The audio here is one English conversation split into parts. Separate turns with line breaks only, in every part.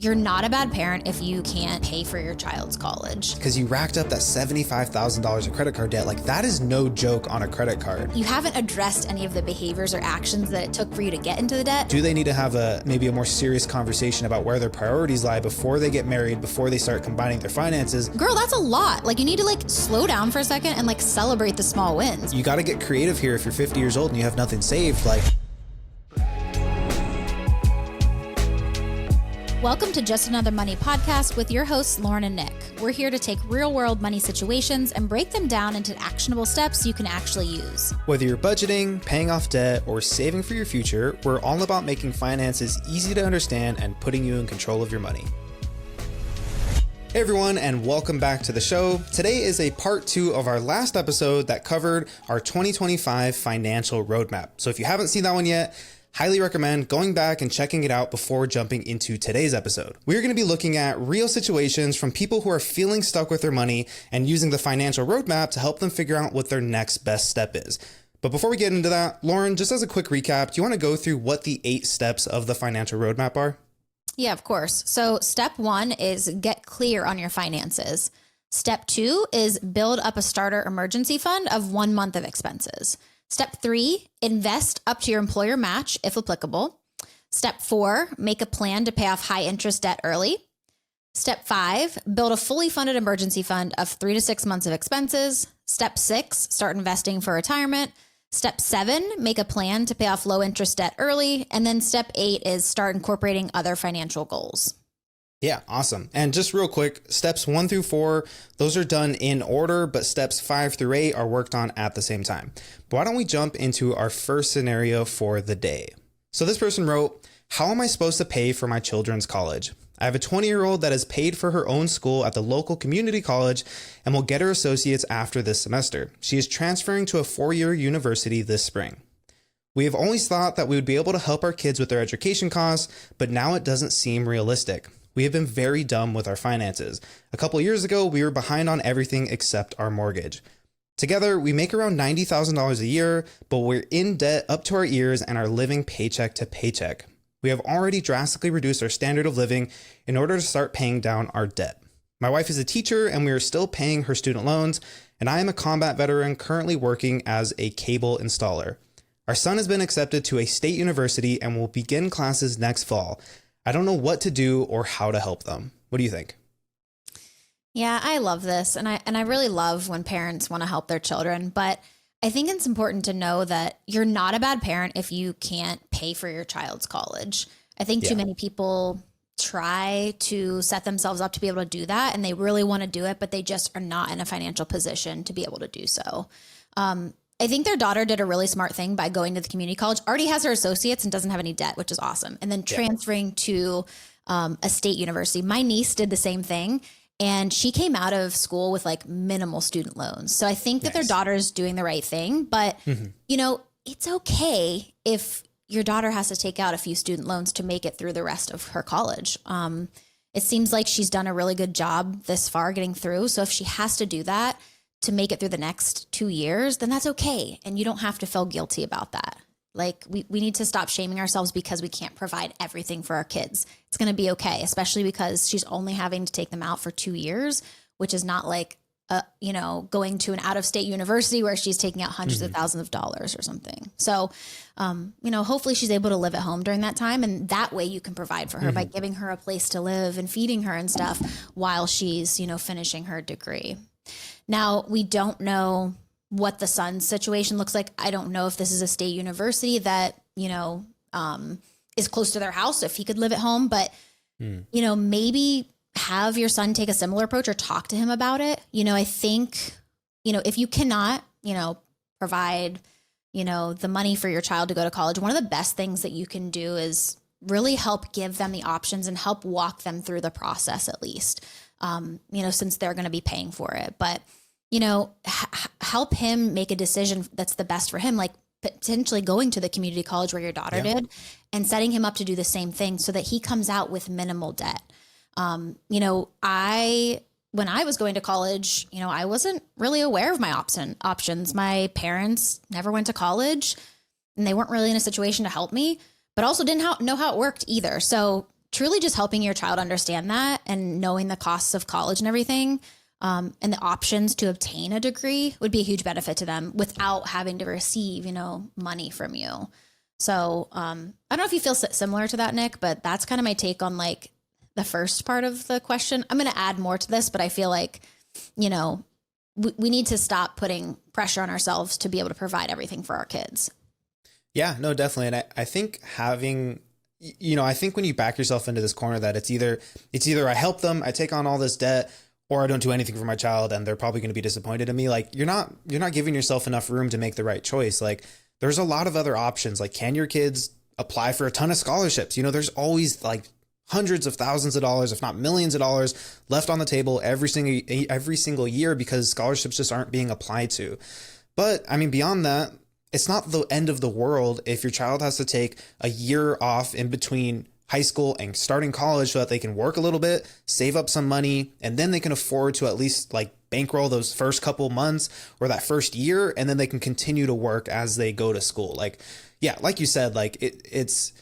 You're not a bad parent if you can't pay for your child's college.
Because you racked up that $75,000 of credit card debt. Like, that is no joke on a credit card.
You haven't addressed any of the behaviors or actions that it took for you to get into the debt.
Do they need to have maybe a more serious conversation about where their priorities lie before they get married, before they start combining their finances?
Girl, that's a lot. Like, you need to slow down for a second and celebrate the small wins.
You got to get creative here. If you're 50 years old and you have nothing saved,
Welcome to Just Another Money podcast with your hosts, Lauren and Nick. We're here to take real-world money situations and break them down into actionable steps you can actually use.
Whether you're budgeting, paying off debt, or saving for your future, we're all about making finances easy to understand and putting you in control of your money. Hey everyone, and welcome back to the show. Today is a part 2 of our last episode that covered our 2025 financial roadmap. So if you haven't seen that one yet, highly recommend going back and checking it out before jumping into today's episode. We're going to be looking at real situations from people who are feeling stuck with their money and using the financial roadmap to help them figure out what their next best step is. But before we get into that, Lauren, just as a quick recap, do you want to go through what the 8 steps of the financial roadmap are?
Yeah, of course. So step 1 is get clear on your finances. Step 2 is build up a starter emergency fund of 1 month of expenses. Step 3, invest up to your employer match, if applicable. Step 4, make a plan to pay off high interest debt early. Step 5, build a fully funded emergency fund of 3 to 6 months of expenses. Step 6, start investing for retirement. Step 7, make a plan to pay off low interest debt early. And then step 8 is start incorporating other financial goals.
Yeah, awesome. And just real quick, steps 1 through 4, those are done in order, but steps 5 through 8 are worked on at the same time. But why don't we jump into our first scenario for the day? So this person wrote, how am I supposed to pay for my children's college? I have a 20-year-old that has paid for her own school at the local community college and will get her associates after this semester. She is transferring to a 4-year university this spring. We have always thought that we would be able to help our kids with their education costs, but now it doesn't seem realistic. We have been very dumb with our finances. A couple of years ago, we were behind on everything except our mortgage. Together, we make around $90,000 a year, but we're in debt up to our ears and are living paycheck to paycheck. We have already drastically reduced our standard of living in order to start paying down our debt. My wife is a teacher and we are still paying her student loans, and I am a combat veteran currently working as a cable installer. Our son has been accepted to a state university and will begin classes next fall. I don't know what to do or how to help them. What do you think?
Yeah, I love this. And I really love when parents want to help their children. But I think it's important to know that you're not a bad parent if you can't pay for your child's college. I think too many people try to set themselves up to be able to do that. And they really want to do it, but they just are not in a financial position to be able to do so. I think their daughter did a really smart thing by going to the community college, already has her associates and doesn't have any debt, which is awesome. And then transferring to a state university. My niece did the same thing. And she came out of school with minimal student loans. So I think that their daughter is doing the right thing. But, it's okay if your daughter has to take out a few student loans to make it through the rest of her college. It seems like she's done a really good job this far getting through. So if she has to do that to make it through the next 2 years, then that's okay. And you don't have to feel guilty about that. We need to stop shaming ourselves because we can't provide everything for our kids. It's going to be okay, especially because she's only having to take them out for 2 years, which is not going to an out-of-state university where she's taking out hundreds of thousands of dollars or something. So, hopefully she's able to live at home during that time. And that way you can provide for her by giving her a place to live and feeding her and stuff while she's, finishing her degree. Now, we don't know what the son's situation looks like. I don't know if this is a state university that, is close to their house, if he could live at home, but, maybe have your son take a similar approach or talk to him about it. I think, if you cannot, provide, the money for your child to go to college, one of the best things that you can do is really help give them the options and help walk them through the process at least, since they're going to be paying for it. But help him make a decision that's the best for him, potentially going to the community college where your daughter did and setting him up to do the same thing so that he comes out with minimal debt. When I was going to college, I wasn't really aware of my options. My parents never went to college and they weren't really in a situation to help me, but also didn't know how it worked either. So truly just helping your child understand that and knowing the costs of college and everything, and the options to obtain a degree would be a huge benefit to them without having to receive, money from you. So I don't know if you feel similar to that, Nick, but that's kind of my take on like the first part of the question. I'm going to add more to this, but I feel like, we need to stop putting pressure on ourselves to be able to provide everything for our kids.
Yeah, no, definitely. And I think I think when you back yourself into this corner that it's either I help them, I take on all this debt, or I don't do anything for my child and they're probably going to be disappointed in me. Like you're not giving yourself enough room to make the right choice. Like there's a lot of other options. Like, can your kids apply for a ton of scholarships? There's always like hundreds of thousands of dollars, if not millions of dollars left on the table every single year because scholarships just aren't being applied to. But I mean, beyond that, it's not the end of the world if your child has to take a year off in between high school and starting college so that they can work a little bit, save up some money, and then they can afford to at least like bankroll those first couple months or that first year, and then they can continue to work as they go to school. Like, yeah, like you said, like it's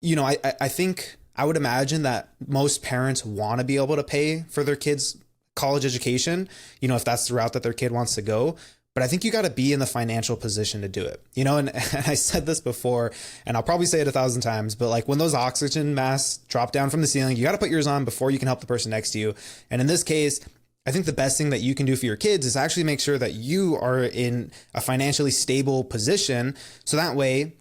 I think I would imagine that most parents want to be able to pay for their kids' college education, if that's the route that their kid wants to go. But I think you got to be in the financial position to do it, and I said this before, and I'll probably say it 1,000 times, but like when those oxygen masks drop down from the ceiling, you got to put yours on before you can help the person next to you. And in this case, I think the best thing that you can do for your kids is actually make sure that you are in a financially stable position. So that way,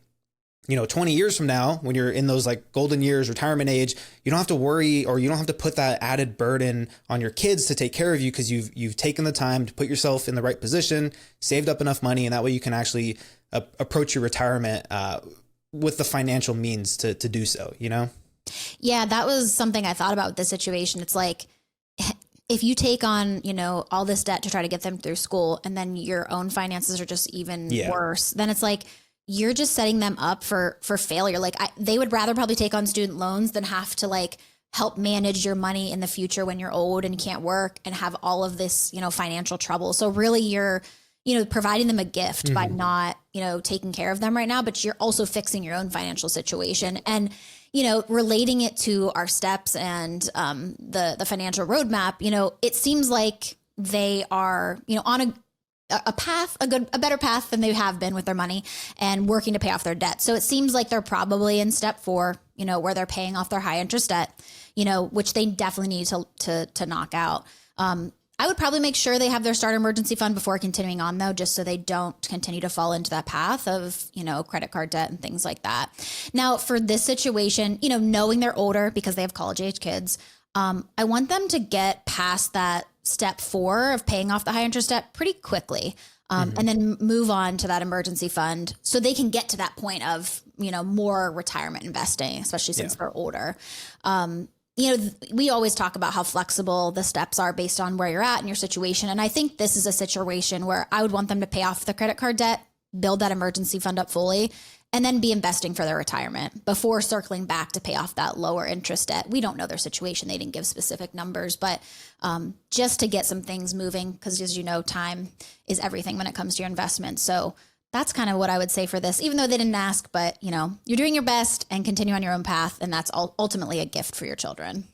20 years from now, when you're in those like golden years, retirement age, you don't have to worry, or you don't have to put that added burden on your kids to take care of you because you've taken the time to put yourself in the right position, saved up enough money, and that way you can actually approach your retirement with the financial means to do so, Yeah,
that was something I thought about with this situation. It's like, if you take on, all this debt to try to get them through school, and then your own finances are just even worse, then it's like, you're just setting them up for failure. Like they would rather probably take on student loans than have to like help manage your money in the future when you're old and can't work and have all of this, financial trouble. So really you're, providing them a gift by not, taking care of them right now, but you're also fixing your own financial situation and, relating it to our steps and the financial roadmap. It seems like they are, on a path, a better path than they have been with their money and working to pay off their debt. So it seems like they're probably in step 4, where they're paying off their high interest debt, which they definitely need to knock out. I would probably make sure they have their start emergency fund before continuing on though, just so they don't continue to fall into that path of, credit card debt and things like that. Now for this situation, knowing they're older because they have college age kids, I want them to get past that step 4 of paying off the high interest debt pretty quickly. And then move on to that emergency fund so they can get to that point of, more retirement investing, especially since they're older. We always talk about how flexible the steps are based on where you're at in your situation. And I think this is a situation where I would want them to pay off the credit card debt, build that emergency fund up fully, and then be investing for their retirement before circling back to pay off that lower interest debt. We don't know their situation. They didn't give specific numbers, but just to get some things moving, because as you know, time is everything when it comes to your investment. So that's kind of what I would say for this, even though they didn't ask, but you're doing your best and continue on your own path. And that's ultimately a gift for your children.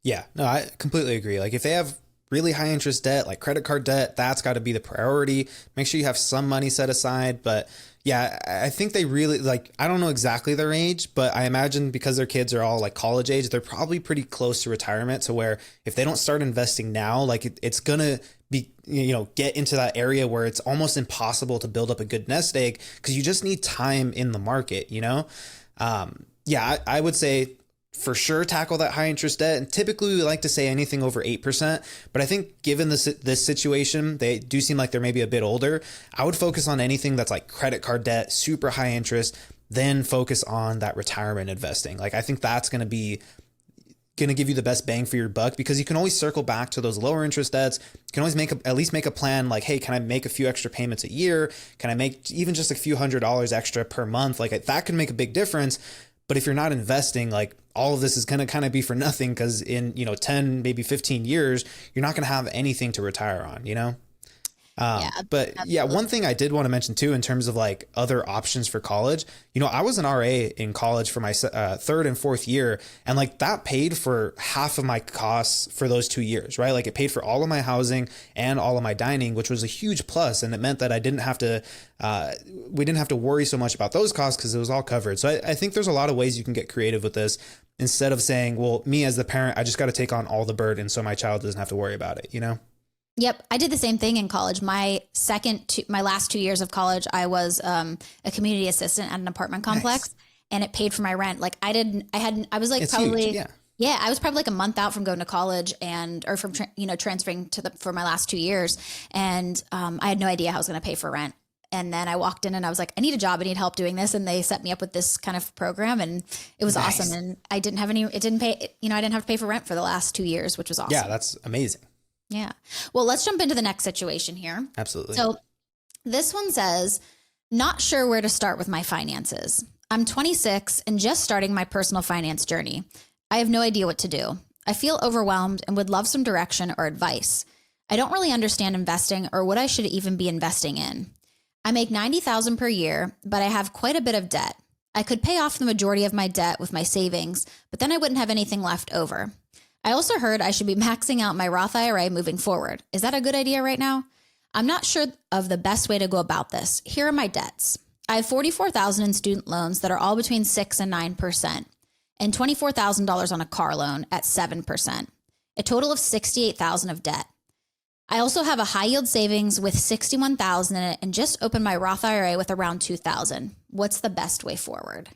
Yeah,
no, I completely agree. Like if they have really high interest debt, like credit card debt, that's got to be the priority. Make sure you have some money set aside, but yeah, I think they really I don't know exactly their age, but I imagine because their kids are all like college age, they're probably pretty close to retirement to where if they don't start investing now, like it's going to be, get into that area where it's almost impossible to build up a good nest egg because you just need time in the market, I would say for sure tackle that high interest debt. And typically we like to say anything over 8%. But I think given this situation, they do seem like they're maybe a bit older. I would focus on anything that's like credit card debt, super high interest, then focus on that retirement investing. Like I think that's going to give you the best bang for your buck because you can always circle back to those lower interest debts. You can always at least make a plan like, hey, can I make a few extra payments a year? Can I make even just a few $100s extra per month? Like that can make a big difference. But if you're not investing, like all of this is going to kind of be for nothing because in, 10, maybe 15 years, you're not going to have anything to retire on,
Yeah.
But yeah,
Absolutely.
one thing I did want to mention too, in terms of like other options for college, I was an RA in college for my third and fourth year, and like that paid for half of my costs for those 2 years, right? Like it paid for all of my housing and all of my dining, which was a huge plus, and it meant that I didn't have to, we didn't have to worry so much about those costs because it was all covered. So I think there's a lot of ways you can get creative with this instead of saying, well, me as the parent, I just got to take on all the burden so my child doesn't have to worry about it.
Yep, I did the same thing in college. My last 2 years of college, I was a community assistant at an apartment complex,
Nice.
and it paid for my rent. Like I was like
It's huge.
probably,
Yeah.
yeah, I was probably like a month out from going to college or from transferring for my last 2 years, and I had no idea how I was going to pay for rent. And then I walked in and I was like, I need a job. I need help doing this. And they set me up with this kind of program, and it was
Nice.
awesome. And I didn't have it didn't pay, I didn't have to pay for rent for the last 2 years, which was awesome.
Yeah, that's amazing.
Yeah. Well, let's jump into the next situation here.
Absolutely.
So this one says, not sure where to start with my finances. I'm 26 and just starting my personal finance journey. I have no idea what to do. I feel overwhelmed and would love some direction or advice. I don't really understand investing or what I should even be investing in. I make $90,000 per year, but I have quite a bit of debt. I could pay off the majority of my debt with my savings, but then I wouldn't have anything left over. I also heard I should be maxing out my Roth IRA moving forward. Is that a good idea right now? I'm not sure of the best way to go about this. Here are my debts. I have $44,000 in student loans that are all between 6 and 9%, and $24,000 on a car loan at 7%, a total of $68,000 of debt. I also have a high yield savings with $61,000 in it and just opened my Roth IRA with around $2,000. What's the best way forward?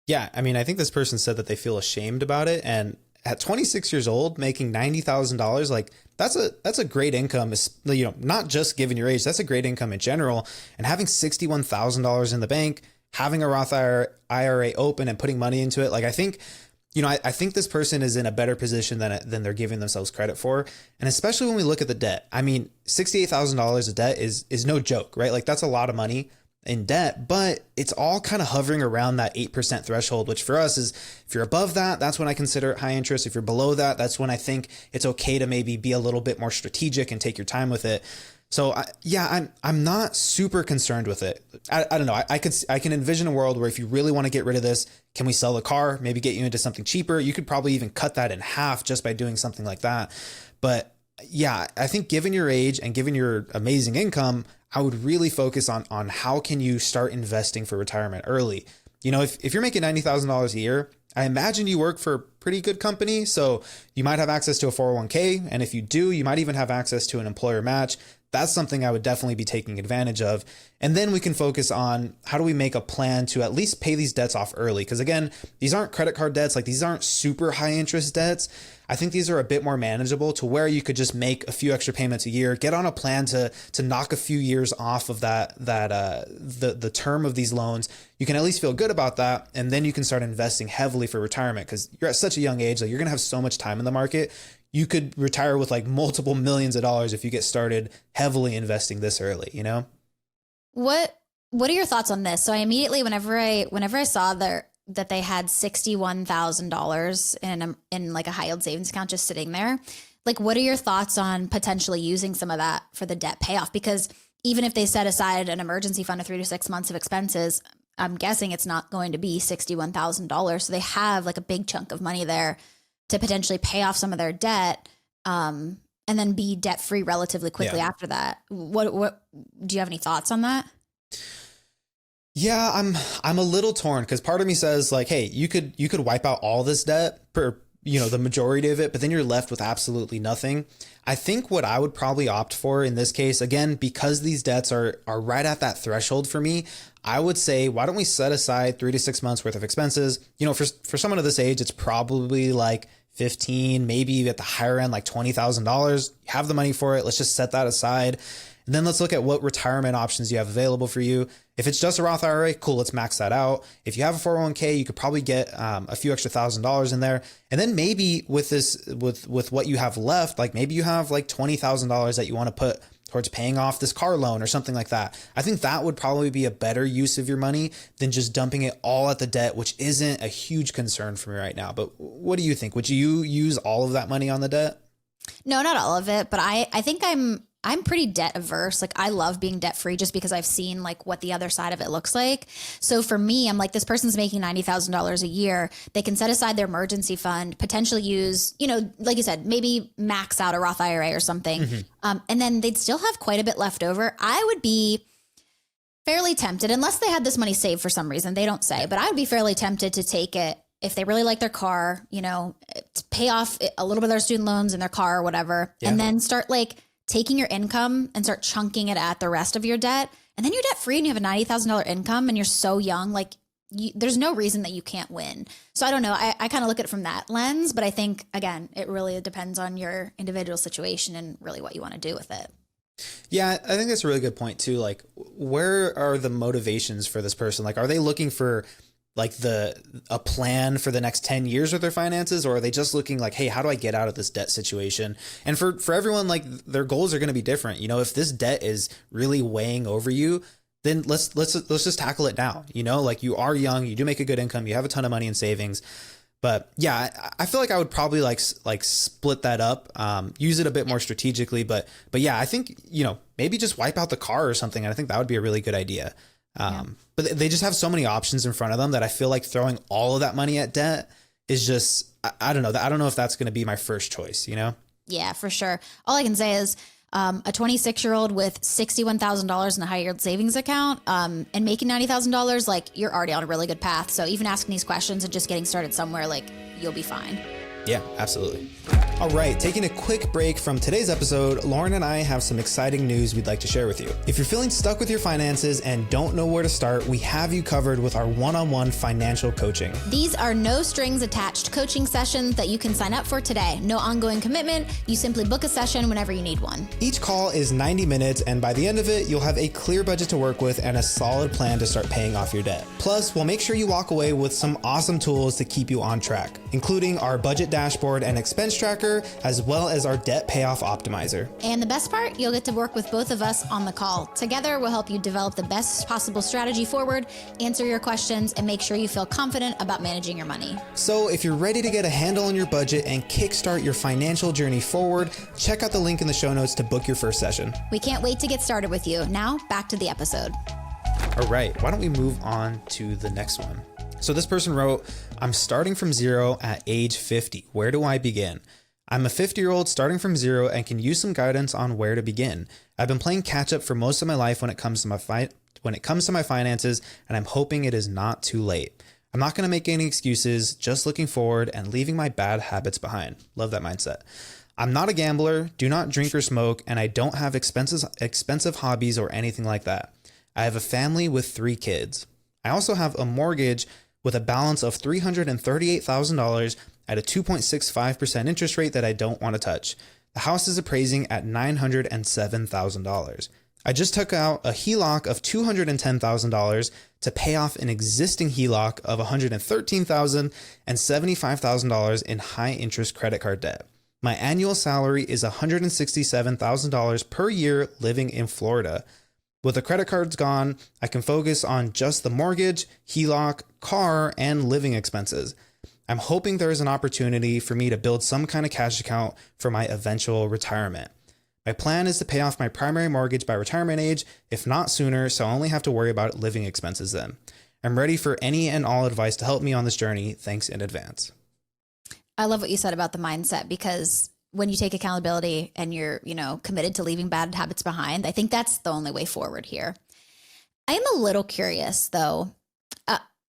Yeah, I mean, I think this person said that they feel ashamed about it, and at 26 years old, making $90,000, like that's a great income. Not just given your age, that's a great income in general. And having $61,000 in the bank, having a Roth IRA open, and putting money into it, like I think, I think this person is in a better position than they're giving themselves credit for. And especially when we look at the debt, I mean, $68,000 of debt is no joke, right? Like that's a lot of money in debt, but it's all kind of hovering around that 8% threshold, which for us is, if you're above that, that's when I consider it high interest. If you're below that, that's when I think it's okay to maybe be a little bit more strategic and take your time with it. So I'm not super concerned with it. I don't know. I can envision a world where if you really want to get rid of this, can we sell the car, maybe get you into something cheaper? You could probably even cut that in half just by doing something like that. But yeah, I think given your age and given your amazing income, I would really focus on how can you start investing for retirement early. If you're making $90,000 a year, I imagine you work for a pretty good company. So you might have access to a 401k. And if you do, you might even have access to an employer match. That's something I would definitely be taking advantage of. And then we can focus on how do we make a plan to at least pay these debts off early? Because again, these aren't credit card debts. Like these aren't super high interest debts. I think these are a bit more manageable to where you could just make a few extra payments a year, get on a plan to knock a few years off of the term of these loans. You can at least feel good about that. And then you can start investing heavily for retirement because you're at such a young age, like you're going to have so much time in the market. You could retire with like multiple millions of dollars if you get started heavily investing this early,
What are your thoughts on this? So I immediately, whenever I saw that they had $61,000 in like a high yield savings account just sitting there, like what are your thoughts on potentially using some of that for the debt payoff? Because even if they set aside an emergency fund of 3 to 6 months of expenses, I'm guessing it's not going to be $61,000. So they have like a big chunk of money there to potentially pay off some of their debt, and then be debt free relatively quickly after that. What do you have any thoughts on that?
Yeah, I'm a little torn because part of me says like, hey, you could wipe out all this debt the majority of it, but then you're left with absolutely nothing. I think what I would probably opt for in this case, again, because these debts are right at that threshold for me, I would say, why don't we set aside 3 to 6 months worth of expenses? For someone of this age, it's probably like 15, maybe at the higher end, like $20,000. You have the money for it. Let's just set that aside. And then let's look at what retirement options you have available for you. If it's just a Roth IRA, cool, let's max that out. If you have a 401k, you could probably get a few extra $1,000s in there. And then maybe with what you have left, like maybe you have like $20,000 that you want to put towards paying off this car loan or something like that. I think that would probably be a better use of your money than just dumping it all at the debt, which isn't a huge concern for me right now. But what do you think? Would you use all of that money on the debt?
No, not all of it, but I think I'm I'm pretty debt averse. Like I love being debt free just because I've seen like what the other side of it looks like. So for me, I'm like, this person's making $90,000 a year. They can set aside their emergency fund, potentially use, like you said, maybe max out a Roth IRA or something. And then they'd still have quite a bit left over. I would be fairly tempted, unless they had this money saved for some reason, they don't say, but I would be fairly tempted to take it if they really like their car, to pay off a little bit of their student loans in their car or whatever, and then start like taking your income and start chunking it at the rest of your debt. And then you're debt free and you have a $90,000 income and you're so young, like there's no reason that you can't win. So I don't know. I kind of look at it from that lens, but I think again, it really depends on your individual situation and really what you want to do with it.
Yeah, I think that's a really good point too. Like, where are the motivations for this person? Like, are they looking for like a plan for the next 10 years with their finances, or are they just looking like, hey, how do I get out of this debt situation? And for everyone, like their goals are going to be different. If this debt is really weighing over you, then let's just tackle it now. Like you are young, you do make a good income, you have a ton of money in savings. But yeah, I feel like I would probably like split that up, use it a bit more strategically. But yeah, I think, maybe just wipe out the car or something. And I think that would be a really good idea. But they just have so many options in front of them that I feel like throwing all of that money at debt is just, I don't know. I don't know if that's going to be my first choice,
Yeah, for sure. All I can say is a 26-year-old with $61,000 in a high yield savings account and making $90,000, like you're already on a really good path. So even asking these questions and just getting started somewhere, like you'll be fine.
Yeah, absolutely. All right, taking a quick break from today's episode, Lauren and I have some exciting news we'd like to share with you. If you're feeling stuck with your finances and don't know where to start, we have you covered with our one-on-one financial coaching.
These are no strings attached coaching sessions that you can sign up for today. No ongoing commitment. You simply book a session whenever you need one.
Each call is 90 minutes, and by the end of it, you'll have a clear budget to work with and a solid plan to start paying off your debt. Plus, we'll make sure you walk away with some awesome tools to keep you on track, including our budget dashboard and expense tracker, as well as our debt payoff optimizer.
And the best part, you'll get to work with both of us on the call. Together, we'll help you develop the best possible strategy forward, answer your questions, and make sure you feel confident about managing your money.
So if you're ready to get a handle on your budget and kickstart your financial journey forward, check out the link in the show notes to book your first session.
We can't wait to get started with you. Now, back to the episode.
All right, why don't we move on to the next one? So this person wrote, I'm starting from zero at age 50. Where do I begin? I'm a 50-year-old starting from zero and can use some guidance on where to begin. I've been playing catch up for most of my life when it comes to my finances, and I'm hoping it is not too late. I'm not going to make any excuses, just looking forward and leaving my bad habits behind. Love that mindset. I'm not a gambler, do not drink or smoke, and I don't have expensive hobbies or anything like that. I have a family with 3 kids. I also have a mortgage with a balance of $338,000 at a 2.65% interest rate that I don't want to touch. The house is appraising at $907,000. I just took out a HELOC of $210,000 to pay off an existing HELOC of $113,000 and $75,000 in high interest credit card debt. My annual salary is $167,000 per year living in Florida. With the credit cards gone, I can focus on just the mortgage, HELOC, car, and living expenses. I'm hoping there is an opportunity for me to build some kind of cash account for my eventual retirement. My plan is to pay off my primary mortgage by retirement age, if not sooner, so I only have to worry about living expenses then. I'm ready for any and all advice to help me on this journey. Thanks in advance.
I love what you said about the mindset, because when you take accountability and you're, committed to leaving bad habits behind, I think that's the only way forward here. I am a little curious though.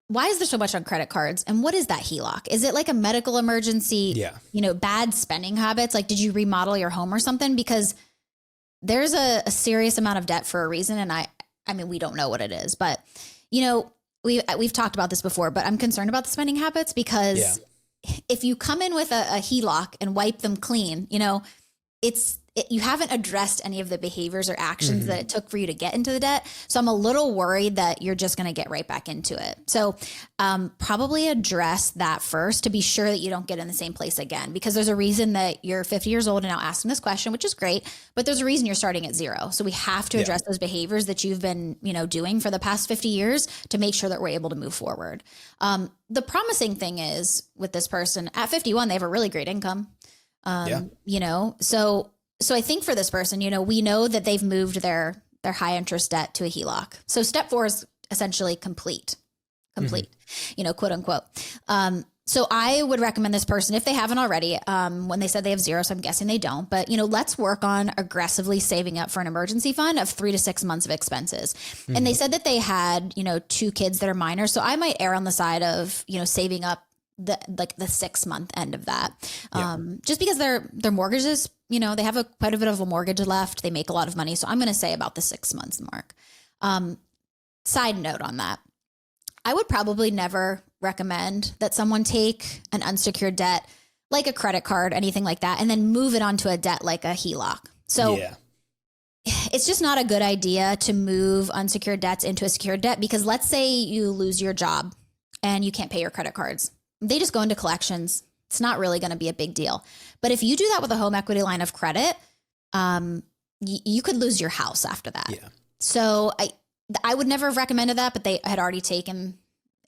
Why is there so much on credit cards? And what is that HELOC? Is it like a medical emergency?
Yeah.
Bad spending habits? Like, did you remodel your home or something? Because there's a serious amount of debt for a reason. And I mean, we don't know what it is, but we've talked about this before, but I'm concerned about the spending habits because if you come in with a HELOC and wipe them clean, you haven't addressed any of the behaviors or actions that it took for you to get into the debt. So I'm a little worried that you're just going to get right back into it. So probably address that first to be sure that you don't get in the same place again, because there's a reason that you're 50 years old and now asking this question, which is great, but there's a reason you're starting at zero. So we have to address those behaviors that you've been, doing for the past 50 years to make sure that we're able to move forward. The promising thing is with this person at 51, they have a really great income. So So I think for this person, we know that they've moved their high interest debt to a HELOC. So step 4 is essentially complete, quote unquote. So I would recommend this person, if they haven't already, when they said they have 0, so I'm guessing they don't, but let's work on aggressively saving up for an emergency fund of 3 to 6 months of expenses. And they said that they had, 2 kids that are minors. So I might err on the side of, saving up the 6-month end of that. Just because their mortgages, they have quite a bit of a mortgage left. They make a lot of money. So I'm going to say about the 6 months mark. Side note on that, I would probably never recommend that someone take an unsecured debt like a credit card, anything like that, and then move it onto a debt like a HELOC. So it's just not a good idea to move unsecured debts into a secured debt, because let's say you lose your job and you can't pay your credit cards. They just go into collections. It's not really going to be a big deal. But if you do that with a home equity line of credit, you could lose your house after that. Yeah. So I would never have recommended that, but they had already taken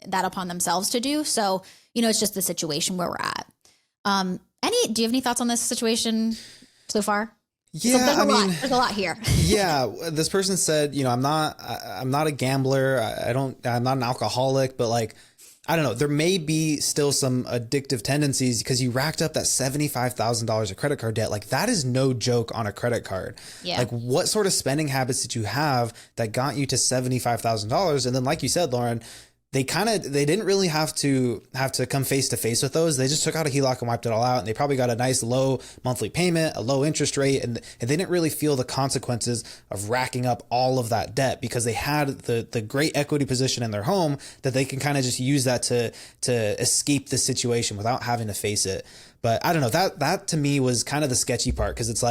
that upon themselves to do. So, it's just the situation where we're at. Do you have any thoughts on this situation so far?
Yeah,
there's a lot here.
Yeah. This person said, I'm not a gambler. I'm not an alcoholic, but I don't know, there may be still some addictive tendencies because you racked up that $75,000 of credit card debt. That is no joke on a credit card. Yeah. What sort of spending habits did you have that got you to $75,000? And then, like you said, Lauren, they didn't really have to come face to face with those. They just took out a HELOC and wiped it all out. And they probably got a nice low monthly payment, a low interest rate. And they didn't really feel the consequences of racking up all of that debt because they had the great equity position in their home that they can kind of just use that to escape the situation without having to face it. But I don't know, that to me was kind of the sketchy part, because it's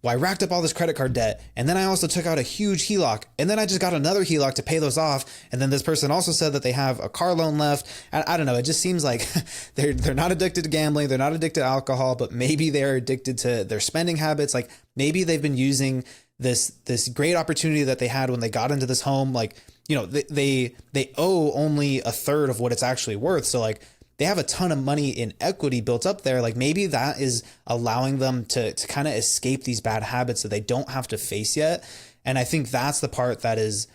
well, I racked up all this credit card debt, and then I also took out a huge HELOC, and then I just got another HELOC to pay those off. And then this person also said that they have a car loan left. I don't know. It just seems like they're not addicted to gambling. They're not addicted to alcohol, but maybe they're addicted to their spending habits. Maybe they've been using this great opportunity that they had when they got into this home. They owe only a third of what it's actually worth. So they have a ton of money in equity built up there. Maybe that is allowing them to kind of escape these bad habits that they don't have to face yet. And I think that's the part that is,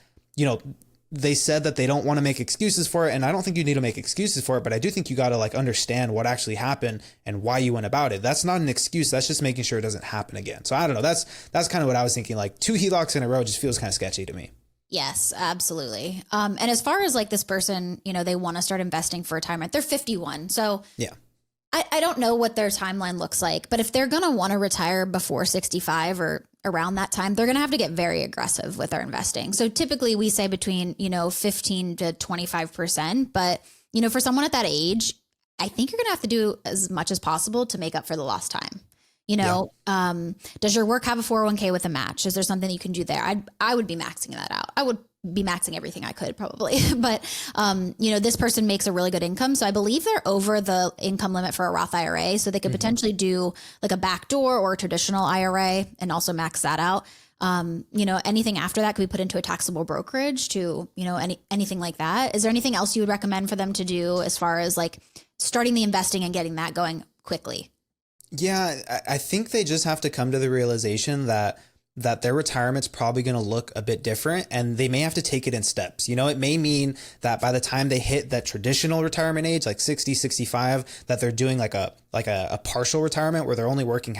they said that they don't want to make excuses for it. And I don't think you need to make excuses for it, but I do think you got to understand what actually happened and why you went about it. That's not an excuse. That's just making sure it doesn't happen again. So I don't know. That's kind of what I was thinking. 2 HELOCs in a row just feels kind of sketchy to me.
Yes, absolutely. And as far as this person, they want to start investing for retirement, they're 51. So yeah, I don't know what their timeline looks like, but if they're going to want to retire before 65 or around that time, they're going to have to get very aggressive with their investing. So typically we say between, 15 to 25%, but for someone at that age, I think you're going to have to do as much as possible to make up for the lost time. Does your work have a 401k with a match? Is there something you can do there? I would be maxing that out. I would be maxing everything I could probably, but this person makes a really good income. So I believe they're over the income limit for a Roth IRA. So they could potentially do a backdoor or a traditional IRA and also max that out. Anything after that could be put into a taxable brokerage to, anything like that. Is there anything else you would recommend for them to do as far as starting the investing and getting that going quickly?
Yeah, I think they just have to come to the realization that their retirement's probably going to look a bit different, and they may have to take it in steps. It may mean that by the time they hit that traditional retirement age, 60, 65, that they're doing a partial retirement where they're only working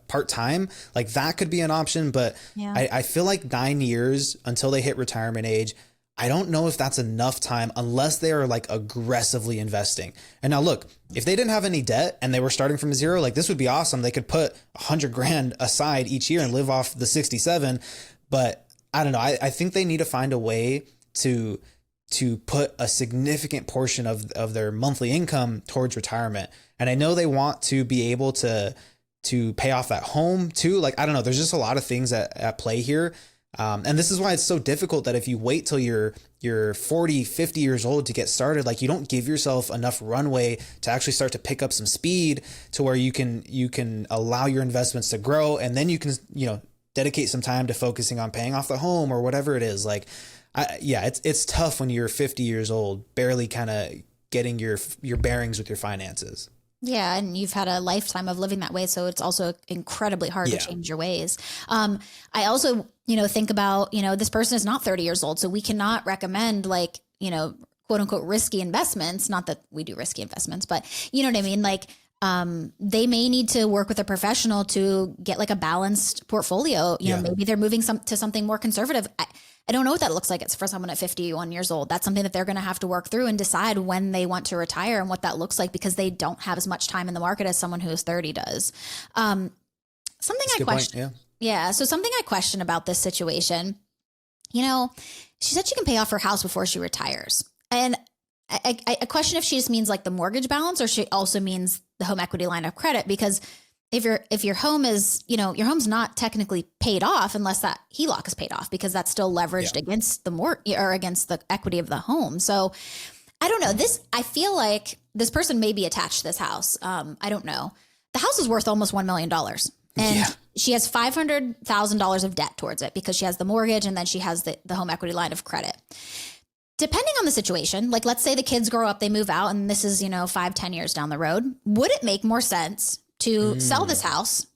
part-time. That could be an option, but yeah. I feel 9 years until they hit retirement age, I don't know if that's enough time unless they are aggressively investing. And now look, if they didn't have any debt and they were starting from zero, this would be awesome. They could put $100,000 aside each year and live off the 67. But I don't know. I think they need to find a way to put a significant portion of their monthly income towards retirement. And I know they want to be able to pay off that home too. I don't know. There's just a lot of things at play here. And this is why it's so difficult that if you wait till you're 40, 50 years old to get started, you don't give yourself enough runway to actually start to pick up some speed to where you can allow your investments to grow. And then you can, dedicate some time to focusing on paying off the home or whatever it is. It's tough when you're 50 years old, barely kind of getting your bearings with your finances.
Yeah, and you've had a lifetime of living that way, so it's also incredibly hard to
Yeah.
change your ways. I also, think about, this person is not 30 years old, so we cannot recommend like, quote unquote risky investments. Not that we do risky investments, but you know what I mean? Like, they may need to work with a professional to get like a balanced portfolio. Maybe they're moving to something more conservative. I don't know what that looks like. It's for someone at 51 years old. That's something that they're going to have to work through and decide when they want to retire and what that looks like, because they don't have as much time in the market as someone who is 30 does. Something
That's a
I
good point.
question. Yeah. So something I question about this situation, she said she can pay off her house before she retires. And I question if she just means like the mortgage balance, or she also means the home equity line of credit, because if your home is, your home's not technically paid off unless that HELOC is paid off, because that's still leveraged against the or against the equity of the home. So I don't know I feel like this person may be attached to this house. I don't know. The house is worth almost $1 million, and she has $500,000 of debt towards it because she has the mortgage and then she has the home equity line of credit. Depending on the situation, like let's say the kids grow up, they move out, and this is, 5-10 years down the road, would it make more sense to sell this house,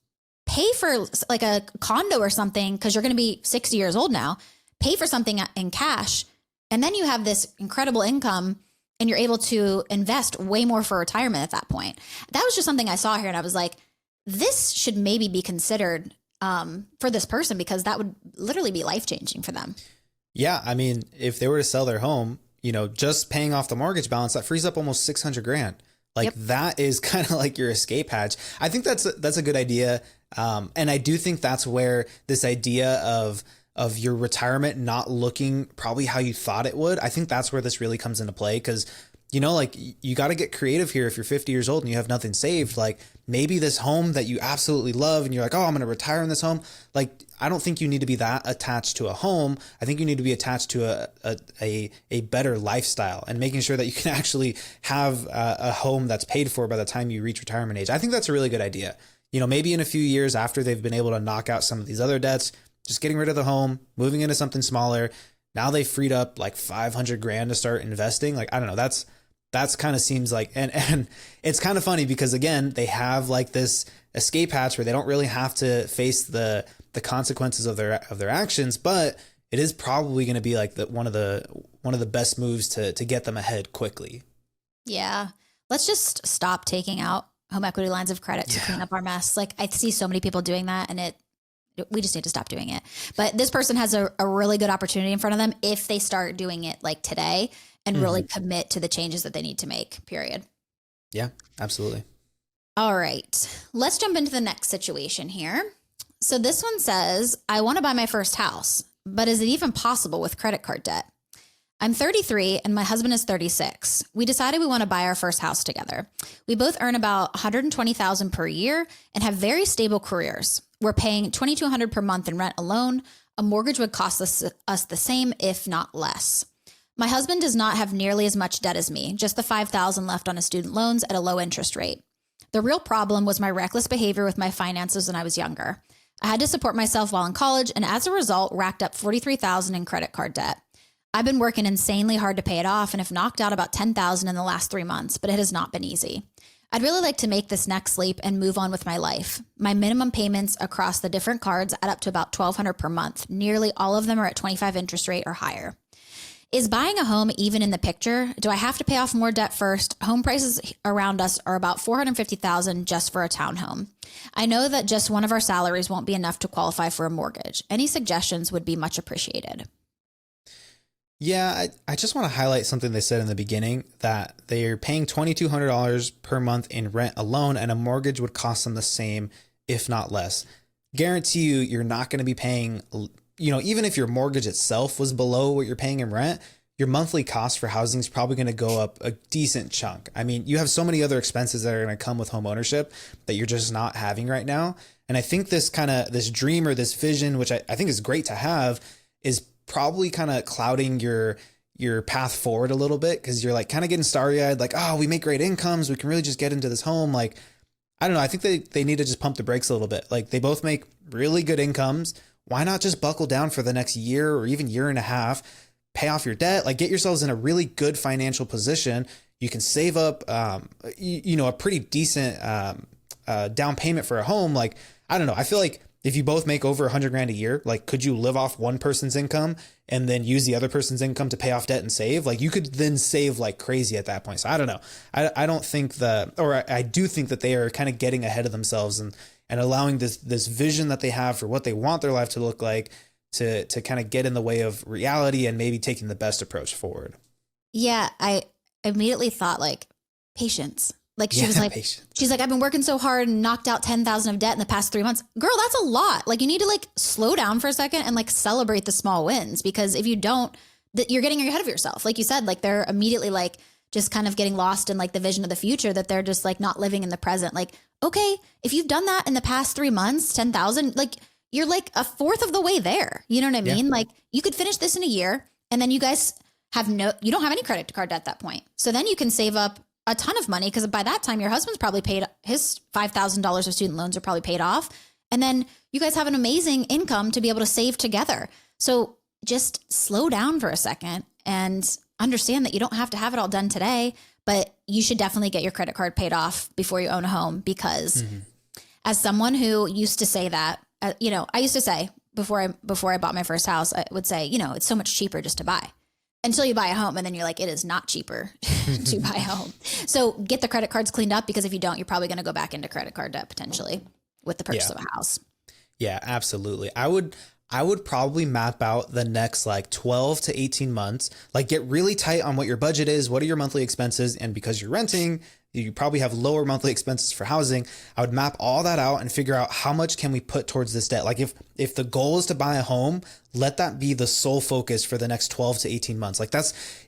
pay for like a condo or something, because you're going to be 60 years old now, pay for something in cash, and then you have this incredible income and you're able to invest way more for retirement at that point? That was just something I saw here, and I was like, this should maybe be considered for this person, because that would literally be life-changing for them.
Yeah. I mean, if they were to sell their home, just paying off the mortgage balance, that frees up almost 600 grand. Like that is kind of like your escape hatch. I think that's a good idea. And I do think that's where this idea of your retirement not looking probably how you thought it would, I think that's where this really comes into play. Cause like you got to get creative here. If you're 50 years old and you have nothing saved, like maybe this home that you absolutely love and you're like, oh, I'm going to retire in this home. Like, I don't think you need to be that attached to a home. I think you need to be attached to a better lifestyle, and making sure that you can actually have a home that's paid for by the time you reach retirement age. I think that's a really good idea. Maybe in a few years after they've been able to knock out some of these other debts, just getting rid of the home, moving into something smaller. Now they freed up like 500 grand to start investing. Like, I don't know. That's kind of seems like, and it's kind of funny because again, they have like this escape hatch where they don't really have to face the consequences of their actions, but it is probably going to be like one of the best moves to get them ahead quickly.
Yeah. Let's just stop taking out home equity lines of credit to clean up our mess. Like I see so many people doing that, and we just need to stop doing it. But this person has a really good opportunity in front of them if they start doing it like today and really commit to the changes that they need to make, period.
Yeah, absolutely.
All right. Let's jump into the next situation here. So this one says, I want to buy my first house, but is it even possible with credit card debt? I'm 33 and my husband is 36. We decided we want to buy our first house together. We both earn about $120,000 per year and have very stable careers. We're paying $2,200 per month in rent alone. A mortgage would cost us the same, if not less. My husband does not have nearly as much debt as me, just the $5,000 left on his student loans at a low interest rate. The real problem was my reckless behavior with my finances when I was younger. I had to support myself while in college, and as a result, racked up $43,000 in credit card debt. I've been working insanely hard to pay it off and have knocked out about $10,000 in the last 3 months, but it has not been easy. I'd really like to make this next leap and move on with my life. My minimum payments across the different cards add up to about $1,200 per month. Nearly all of them are at 25 interest rate or higher. Is buying a home even in the picture? Do I have to pay off more debt first? Home prices around us are about $450,000 just for a townhome. I know that just one of our salaries won't be enough to qualify for a mortgage. Any suggestions would be much appreciated.
Yeah, I just want to highlight something they said in the beginning, that they're paying $2,200 per month in rent alone, and a mortgage would cost them the same, if not less. Guarantee you're not going to be paying, even if your mortgage itself was below what you're paying in rent, your monthly cost for housing is probably going to go up a decent chunk. I mean, you have so many other expenses that are going to come with home ownership that you're just not having right now. And I think this dream or this vision, which I think is great to have, is probably kind of clouding your path forward a little bit, because you're like kind of getting starry-eyed, like, oh, we make great incomes, we can really just get into this home. Like, I don't know. I think they need to just pump the brakes a little bit. Like, they both make really good incomes. Why not just buckle down for the next year or even year and a half, pay off your debt, like get yourselves in a really good financial position. You can save up, a pretty decent down payment for a home. Like, I don't know. I feel like if you both make over 100 grand a year, like, could you live off one person's income and then use the other person's income to pay off debt and save? Like, you could then save like crazy at that point. So I don't know. I don't think I do think that they are kind of getting ahead of themselves and allowing this vision that they have for what they want their life to look like to kind of get in the way of reality and maybe taking the best approach forward.
Yeah. I immediately thought like patience. Like she was like,
patience.
She's like, I've been working so hard and knocked out 10,000 of debt in the past 3 months. Girl, that's a lot. Like you need to like slow down for a second and like celebrate the small wins, because if you don't, you're getting ahead of yourself. Like you said, like they're immediately like just kind of getting lost in like the vision of the future, that they're just like not living in the present. Like, okay, if you've done that in the past 3 months, 10,000, like you're like a fourth of the way there. You know what I mean? Like you could finish this in a year and then you guys you don't have any credit card debt at that point. So then you can save up a ton of money, because by that time your husband's probably paid his $5,000 of student loans are probably paid off. And then you guys have an amazing income to be able to save together. So just slow down for a second and understand that you don't have to have it all done today, but you should definitely get your credit card paid off before you own a home. Because as someone who used to say that, I used to say before I bought my first house, I would say, it's so much cheaper just to buy. Until you buy a home, and then you're like, it is not cheaper to buy a home. So get the credit cards cleaned up, because if you don't, you're probably going to go back into credit card debt potentially with the purchase of a house.
Yeah, absolutely. I would probably map out the next like 12 to 18 months, like get really tight on what your budget is. What are your monthly expenses? And because you're renting, you probably have lower monthly expenses for housing. I would map all that out and figure out how much can we put towards this debt. Like if the goal is to buy a home, let that be the sole focus for the next 12 to 18 months. Like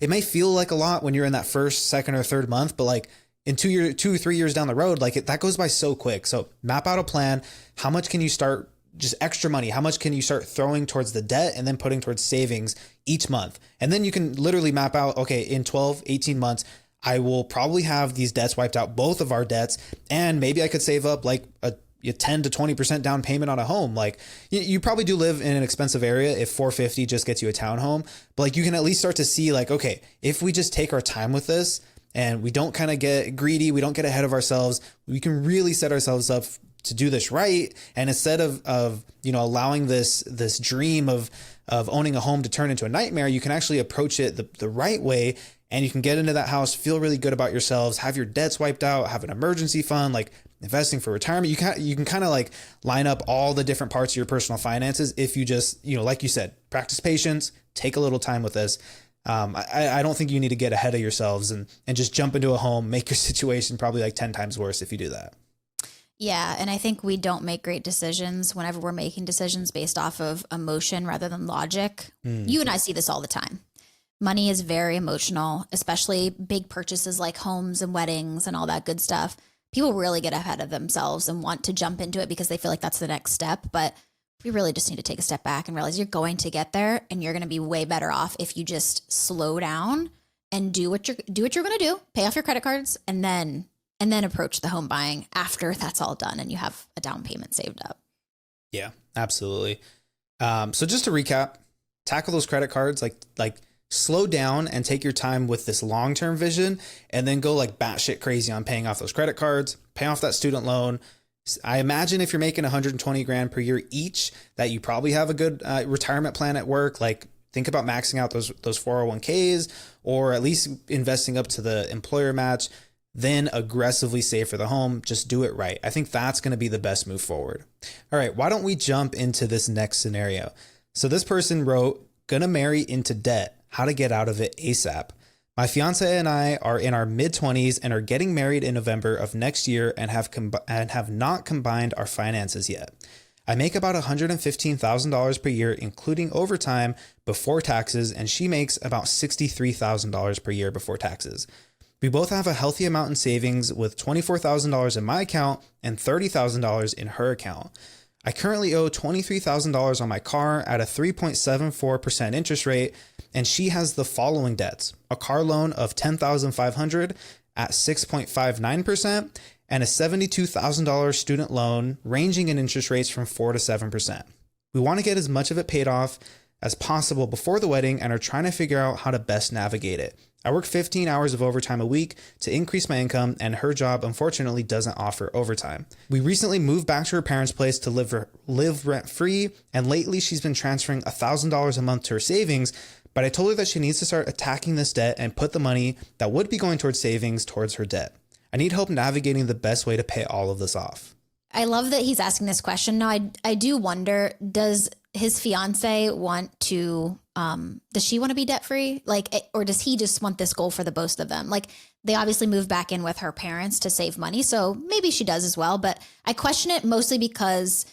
it may feel like a lot when you're in that first, second, or third month, but like in 2 or 3 years down the road, like that goes by so quick. So map out a plan. How much can you start, just extra money? How much can you start throwing towards the debt and then putting towards savings each month? And then you can literally map out, okay, in 12, 18 months, I will probably have these debts wiped out, both of our debts, and maybe I could save up like a 10 to 20% down payment on a home. Like you probably do live in an expensive area if 450 just gets you a townhome, but like you can at least start to see like, okay, if we just take our time with this and we don't kind of get greedy, we don't get ahead of ourselves, we can really set ourselves up to do this right. And instead of allowing this dream of owning a home to turn into a nightmare, you can actually approach it the right way. And you can get into that house, feel really good about yourselves, have your debts wiped out, have an emergency fund, like investing for retirement. You can kind of like line up all the different parts of your personal finances if you just, like you said, practice patience, take a little time with this. I don't think you need to get ahead of yourselves and just jump into a home, make your situation probably like 10 times worse if you do that.
Yeah. And I think we don't make great decisions whenever we're making decisions based off of emotion rather than logic. You and I see this all the time. Money is very emotional, especially big purchases like homes and weddings and all that good stuff. People really get ahead of themselves and want to jump into it because they feel like that's the next step. But we really just need to take a step back and realize you're going to get there, and you're going to be way better off if you just slow down and do what you're going to do, pay off your credit cards, and then approach the home buying after that's all done and you have a down payment saved up.
Yeah, absolutely. So just to recap, tackle those credit cards, like slow down and take your time with this long-term vision, and then go like batshit crazy on paying off those credit cards, pay off that student loan. I imagine if you're making 120 grand per year each, that you probably have a good retirement plan at work. Like think about maxing out those 401ks, or at least investing up to the employer match, then aggressively save for the home. Just do it right. I think that's going to be the best move forward. All right, why don't we jump into this next scenario? So this person wrote, gonna marry into debt, how to get out of it ASAP. My fiance and I are in our mid-20s and are getting married in November of next year and have not combined our finances yet. I make about $115,000 per year, including overtime, before taxes, and she makes about $63,000 per year before taxes. We both have a healthy amount in savings, with $24,000 in my account and $30,000 in her account. I currently owe $23,000 on my car at a 3.74% interest rate, and she has the following debts: a car loan of $10,500 at 6.59%, and a $72,000 student loan ranging in interest rates from 4 to 7%. We want to get as much of it paid off as possible before the wedding and are trying to figure out how to best navigate it. I work 15 hours of overtime a week to increase my income, and her job unfortunately doesn't offer overtime. We recently moved back to her parents' place to live rent-free, and lately she's been transferring $1,000 a month to her savings, but I told her that she needs to start attacking this debt and put the money that would be going towards savings towards her debt. I need help navigating the best way to pay all of this off.
I love that he's asking this question. Now, I do wonder, does his fiance want to, does she want to be debt free? Like, or does he just want this goal for the both of them? Like, they obviously moved back in with her parents to save money. So maybe she does as well. But I question it mostly because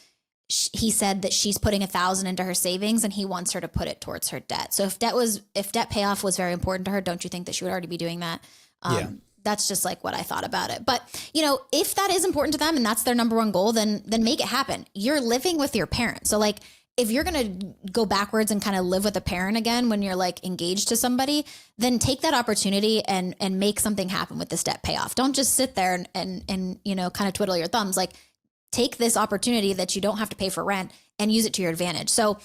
he said that she's putting $1,000 into her savings and he wants her to put it towards her debt. So if debt payoff was very important to her, don't you think that she would already be doing that?
Yeah.
That's just like what I thought about it. But, if that is important to them and that's their number one goal, then make it happen. You're living with your parents. So like, if you're going to go backwards and kind of live with a parent again, when you're like engaged to somebody, then take that opportunity and make something happen with this debt payoff. Don't just sit there and kind of twiddle your thumbs. Like, take this opportunity that you don't have to pay for rent and use it to your advantage. So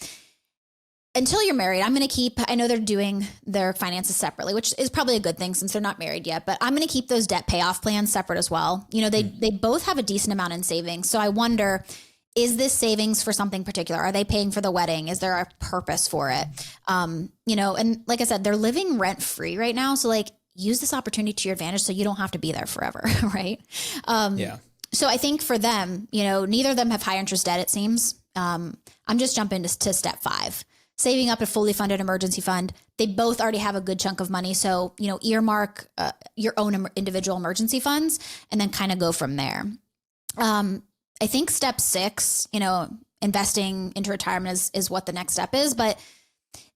until you're married, I know they're doing their finances separately, which is probably a good thing since they're not married yet, but I'm going to keep those debt payoff plans separate as well. They both have a decent amount in savings. So I wonder, is this savings for something particular? Are they paying for the wedding? Is there a purpose for it? And like I said, they're living rent free right now. So like, use this opportunity to your advantage so you don't have to be there forever. Right.
Yeah.
So I think for them, neither of them have high interest debt, it seems. I'm just jumping to step 5. Saving up a fully funded emergency fund. They both already have a good chunk of money. So, earmark your own individual emergency funds and then kind of go from there. I think step 6, investing into retirement is what the next step is. But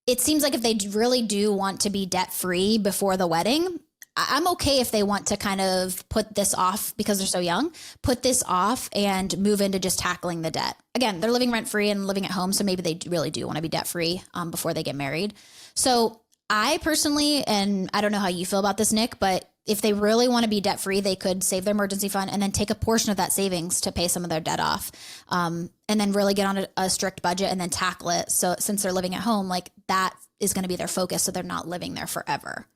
it seems like if they really do want to be debt free before the wedding, I'm okay if they want to kind of put this off because they're so young, put this off and move into just tackling the debt. Again, they're living rent free and living at home. So maybe they really do want to be debt free before they get married. So I personally, and I don't know how you feel about this, Nick, but if they really want to be debt free, they could save their emergency fund and then take a portion of that savings to pay some of their debt off. And then really get on a strict budget and then tackle it. So since they're living at home, like that is going to be their focus. So they're not living there forever.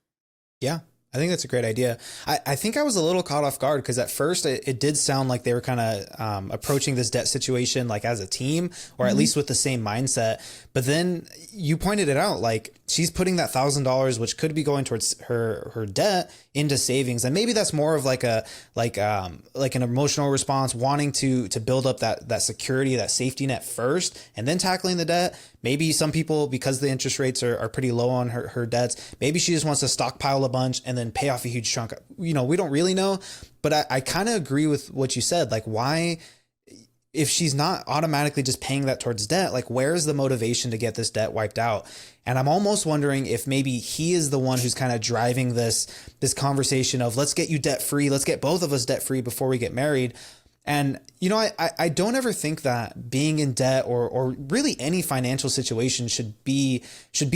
Yeah. I think that's a great idea. I think I was a little caught off guard because at first it did sound like they were kind of approaching this debt situation like as a team or at least with the same mindset. But then you pointed it out, like she's putting that $1,000, which could be going towards her debt, into savings. And maybe that's more of like an emotional response, wanting to build up that security, that safety net first, and then tackling the debt. Maybe some people, because the interest rates are pretty low on her debts, maybe she just wants to stockpile a bunch and then pay off a huge chunk. We don't really know, but I kind of agree with what you said. Like, why, if she's not automatically just paying that towards debt, like where's the motivation to get this debt wiped out? And I'm almost wondering if maybe he is the one who's kind of driving this conversation of let's get you debt free. Let's get both of us debt free before we get married. And, I don't ever think that being in debt or really any financial situation should be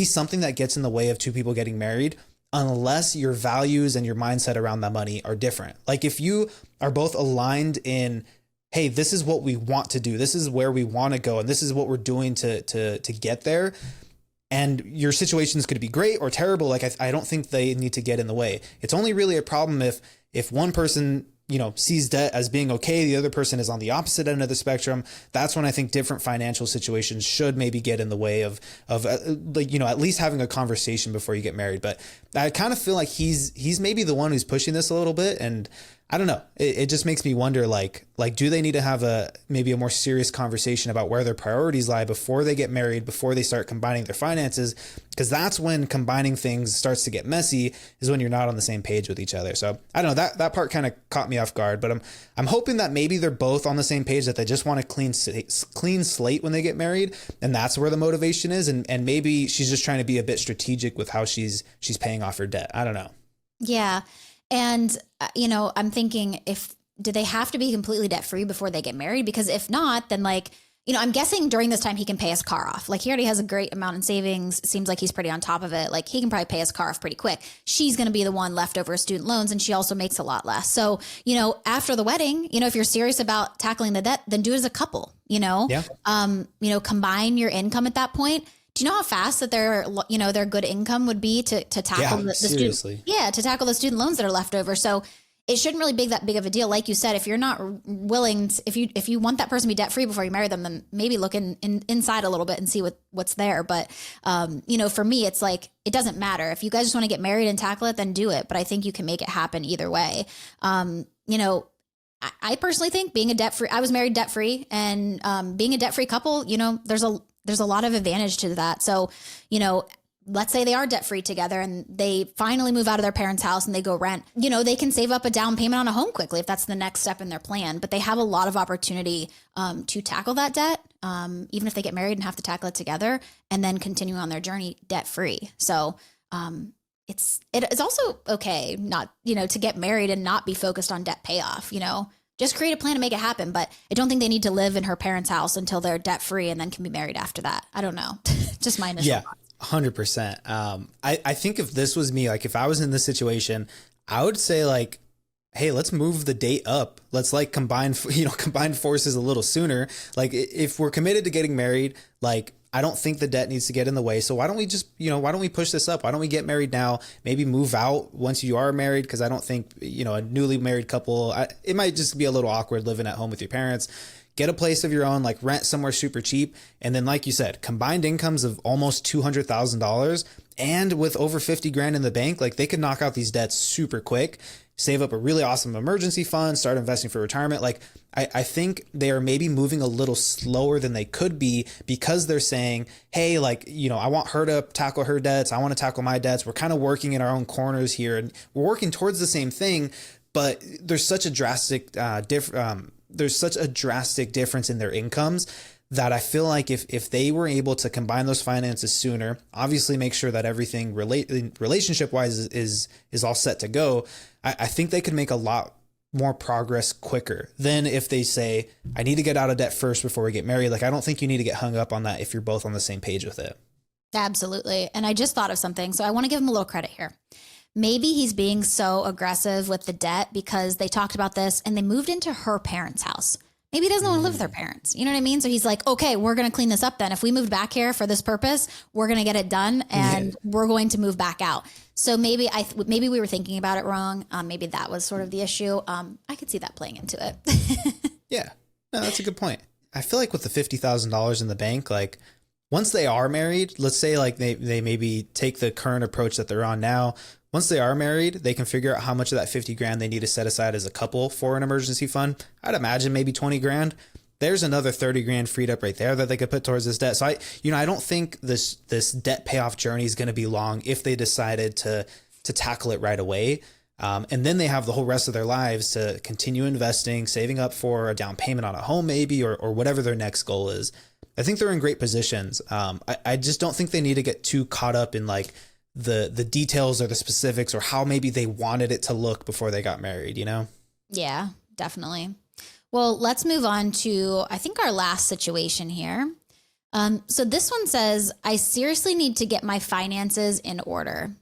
something that gets in the way of two people getting married, unless your values and your mindset around that money are different. Like if you are both aligned in, hey, this is what we want to do, this is where we want to go, and this is what we're doing to get there. And your situation is going to be great or terrible. Like I don't think they need to get in the way. It's only really a problem if one person sees debt as being okay, the other person is on the opposite end of the spectrum. That's when I think different financial situations should maybe get in the way of at least having a conversation before you get married. But I kind of feel like he's maybe the one who's pushing this a little bit. And I don't know. It just makes me wonder, like, do they need to have maybe a more serious conversation about where their priorities lie before they get married, before they start combining their finances? Because that's when combining things starts to get messy, is when you're not on the same page with each other. So I don't know, that part kind of caught me off guard, but I'm hoping that maybe they're both on the same page, that they just want a clean slate when they get married. And that's where the motivation is. And maybe she's just trying to be a bit strategic with how she's paying off her debt. I don't know.
Yeah. And, I'm thinking, do they have to be completely debt free before they get married? Because if not, then I'm guessing during this time he can pay his car off. Like he already has a great amount in savings. It seems like he's pretty on top of it. Like he can probably pay his car off pretty quick. She's going to be the one left over student loans, and she also makes a lot less. So, after the wedding, if you're serious about tackling the debt, then do it as a couple,
Yeah.
Combine your income at that point. Do you know how fast that their good income would be to tackle the
seriously.
to tackle the student loans that are left over? So it shouldn't really be that big of a deal. Like you said, if you're not willing to, if you want that person to be debt free before you marry them, then maybe look inside a little bit and see what's there. But for me, it's like, it doesn't matter. If you guys just want to get married and tackle it, then do it. But I think you can make it happen either way. I personally think being a debt free, I was married debt free, and being a debt free couple, there's a lot of advantage to that. So, let's say they are debt free together and they finally move out of their parents' house and they go rent, they can save up a down payment on a home quickly if that's the next step in their plan. But they have a lot of opportunity to tackle that debt, even if they get married and have to tackle it together, and then continue on their journey debt free. So it's also okay not, to get married and not be focused on debt payoff, just create a plan to make it happen. But I don't think they need to live in her parents' house until they're debt free and then can be married after that. I don't know. Just my initial thoughts.
100%. I think if this was me, like if I was in this situation, I would say like, hey, let's move the date up. Let's like combine forces a little sooner. Like if we're committed to getting married, like I don't think the debt needs to get in the way. So why don't we just, why don't we push this up? Why don't we get married now? Maybe move out once you are married. Cause I don't think, a newly married couple, it might just be a little awkward living at home with your parents. Get a place of your own, like rent somewhere super cheap. And then, like you said, combined incomes of almost $200,000 and with over 50 grand in the bank, like they could knock out these debts super quick, save up a really awesome emergency fund, start investing for retirement. Like I think they are maybe moving a little slower than they could be because they're saying, hey, like, I want her to tackle her debts. I want to tackle my debts. We're kind of working in our own corners here and we're working towards the same thing, but there's such a drastic difference in their incomes that I feel like if they were able to combine those finances sooner, obviously make sure that everything relationship wise is all set to go, I think they could make a lot more progress quicker than if they say, I need to get out of debt first before we get married. Like, I don't think you need to get hung up on that if you're both on the same page with it.
Absolutely. And I just thought of something. So I want to give him a little credit here. Maybe he's being so aggressive with the debt because they talked about this and they moved into her parents' house. Maybe he doesn't want to live with her parents. You know what I mean? So he's like, okay, we're going to clean this up then. If we moved back here for this purpose, we're going to get it done and we're going to move back out. So maybe we were thinking about it wrong. Maybe that was sort of the issue. I could see that playing into it.
Yeah, no, that's a good point. I feel like with the $50,000 in the bank, like once they are married, let's say like they maybe take the current approach that they're on now. Once they are married, they can figure out how much of that 50 grand they need to set aside as a couple for an emergency fund. I'd imagine maybe 20 grand. There's another 30 grand freed up right there that they could put towards this debt. So I don't think this debt payoff journey is going to be long if they decided to tackle it right away. And then they have the whole rest of their lives to continue investing, saving up for a down payment on a home maybe, or whatever their next goal is. I think they're in great positions. I just don't think they need to get too caught up in like the details or the specifics or how maybe they wanted it to look before they got married, Yeah,
definitely. Well, let's move on to, I think, our last situation here. So this one says, I seriously need to get my finances in order.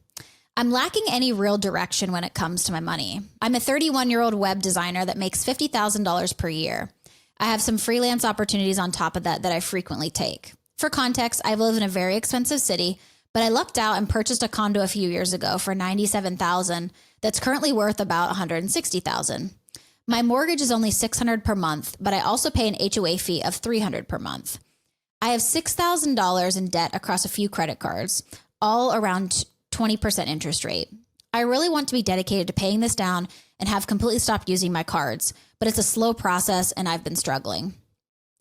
I'm lacking any real direction when it comes to my money. I'm a 31-year-old web designer that makes $50,000 per year. I have some freelance opportunities on top of that I frequently take. For context, I live in a very expensive city, but I lucked out and purchased a condo a few years ago for $97,000 that's currently worth about $160,000. My mortgage is only $600 per month, but I also pay an HOA fee of $300 per month. I have $6,000 in debt across a few credit cards, all around 20% interest rate. I really want to be dedicated to paying this down and have completely stopped using my cards, but it's a slow process and I've been struggling.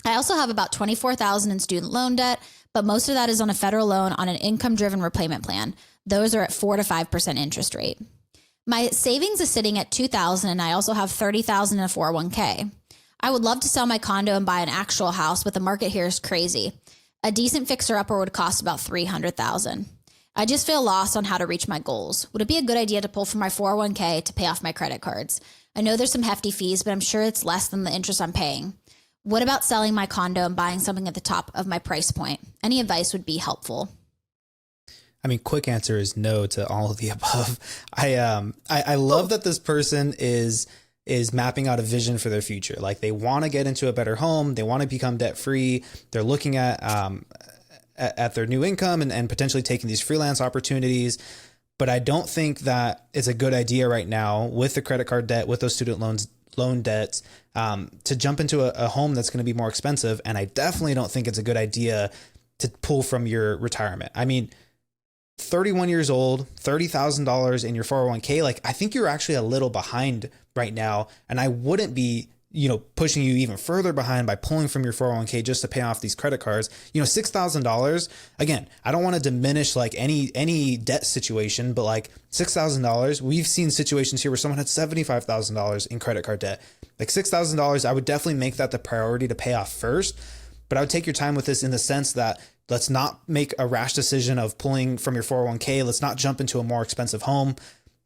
I also have about $24,000 in student loan debt, but most of that is on a federal loan on an income-driven repayment plan. Those are at 4 to 5% interest rate. My savings is sitting at $2,000 and I also have $30,000 in a 401k. I would love to sell my condo and buy an actual house, but the market here is crazy. A decent fixer-upper would cost about $300,000. I just feel lost on how to reach my goals. Would it be a good idea to pull from my 401k to pay off my credit cards? I know there's some hefty fees, but I'm sure it's less than the interest I'm paying. What about selling my condo and buying something at the top of my price point? Any advice would be helpful.
I mean, quick answer is no to all of the above. I love that this person is mapping out a vision for their future. Like they want to get into a better home. They want to become debt free. They're looking at at their new income and potentially taking these freelance opportunities. But I don't think that it's a good idea right now with the credit card debt, with those student loan debts, to jump into a home that's going to be more expensive. And I definitely don't think it's a good idea to pull from your retirement. I mean, 31 years old, $30,000 in your 401k. Like, I think you're actually a little behind right now. And I wouldn't be, pushing you even further behind by pulling from your 401k just to pay off these credit cards. $6,000. Again, I don't want to diminish like any debt situation, but like $6,000, we've seen situations here where someone had $75,000 in credit card debt. Like $6,000, I would definitely make that the priority to pay off first. But I would take your time with this in the sense that let's not make a rash decision of pulling from your 401k. Let's not jump into a more expensive home.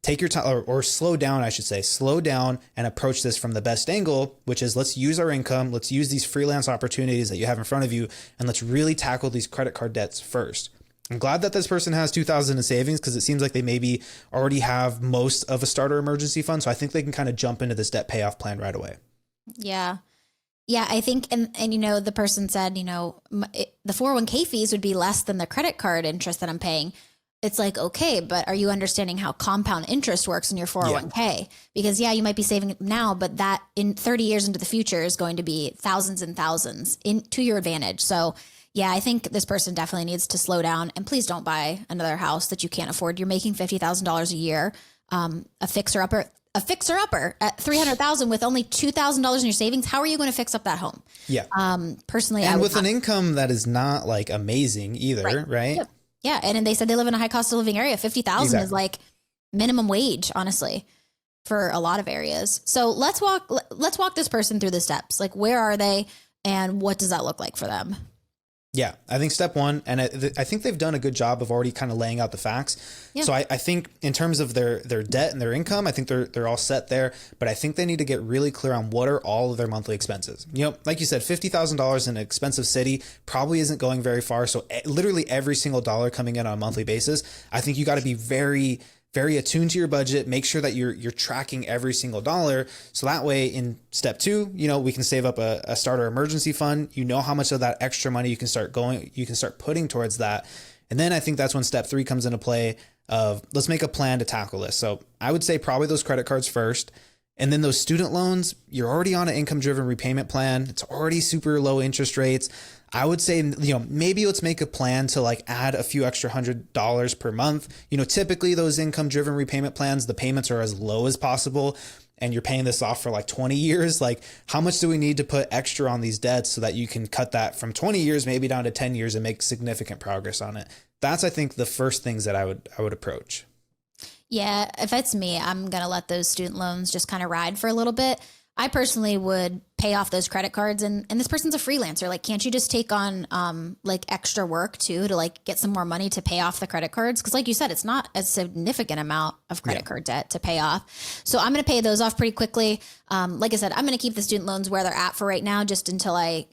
Take your time, or slow down, I should say. Slow down and approach this from the best angle, which is let's use our income. Let's use these freelance opportunities that you have in front of you, and let's really tackle these credit card debts first. I'm glad that this person has $2,000 in savings because it seems like they maybe already have most of a starter emergency fund. So I think they can kind of jump into this debt payoff plan right away.
Yeah. Yeah, I think, and the person said, the 401k fees would be less than the credit card interest that I'm paying. It's like, okay, but are you understanding how compound interest works in your 401k? Yeah. Because you might be saving now, but that in 30 years into the future is going to be thousands and thousands to your advantage. So I think this person definitely needs to slow down, and please don't buy another house that you can't afford. You're making $50,000 a year. A fixer upper at $300,000 with only $2,000 in your savings. How are you going to fix up that home? Yeah. Personally,
and with an income that is not like amazing either, right?
Yep. Yeah. And then they said they live in a high cost of living area. 50,000 is like minimum wage, honestly, for a lot of areas. So let's walk this person through the steps. Like, where are they and what does that look like for them?
Yeah, I think step one, and I think they've done a good job of already kind of laying out the facts. Yeah. So I think in terms of their debt and their income, I think they're all set there. But I think they need to get really clear on what are all of their monthly expenses. Like you said, $50,000 in an expensive city probably isn't going very far. So literally every single dollar coming in on a monthly basis, I think you got to be very, very attuned to your budget. Make sure that you're tracking every single dollar. So that way in step two, we can save up a starter emergency fund. How much of that extra money you can start putting towards that. And then I think that's when step three comes into play of let's make a plan to tackle this. So I would say probably those credit cards first. And then those student loans, you're already on an income driven repayment plan. It's already super low interest rates. I would say, maybe let's make a plan to like add a few extra $100 per month. Typically those income driven repayment plans, the payments are as low as possible and you're paying this off for like 20 years. Like, how much do we need to put extra on these debts so that you can cut that from 20 years, maybe down to 10 years and make significant progress on it? That's, I think, the first things that I would approach.
Yeah. If it's me, I'm going to let those student loans just kind of ride for a little bit. I personally would pay off those credit cards, and this person's a freelancer. Like, can't you just take on like extra work too to like get some more money to pay off the credit cards? Because like you said, it's not a significant amount of credit card debt to pay off. So I'm going to pay those off pretty quickly. Like I said, I'm going to keep the student loans where they're at for right now, just until I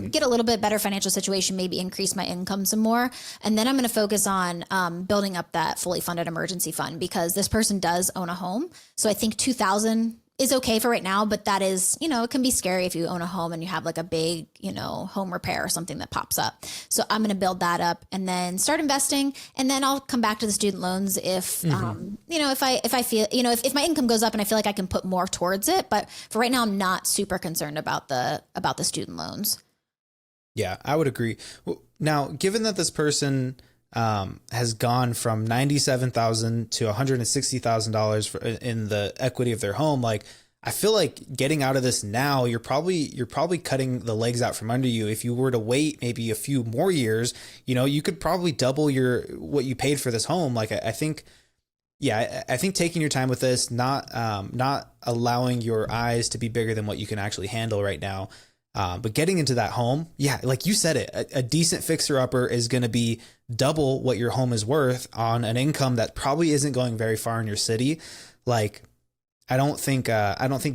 get a little bit better financial situation, maybe increase my income some more. And then I'm going to focus on building up that fully funded emergency fund, because this person does own a home. So I think $2,000 is okay for right now, but that is, it can be scary if you own a home and you have like a big, home repair or something that pops up. So I'm going to build that up and then start investing. And then I'll come back to the student loans if, if I feel, if my income goes up and I feel like I can put more towards it. But for right now, I'm not super concerned about the student loans.
Yeah, I would agree. Now, given that this person has gone from $97,000 to $160,000 in the equity of their home, like, I feel like getting out of this now, you're probably cutting the legs out from under you. If you were to wait maybe a few more years, you could probably double what you paid for this home. Like, I think taking your time with this, not allowing your eyes to be bigger than what you can actually handle right now. But getting into that home, like you said it, a decent fixer-upper is going to be double what your home is worth on an income that probably isn't going very far in your city. Like, I don't think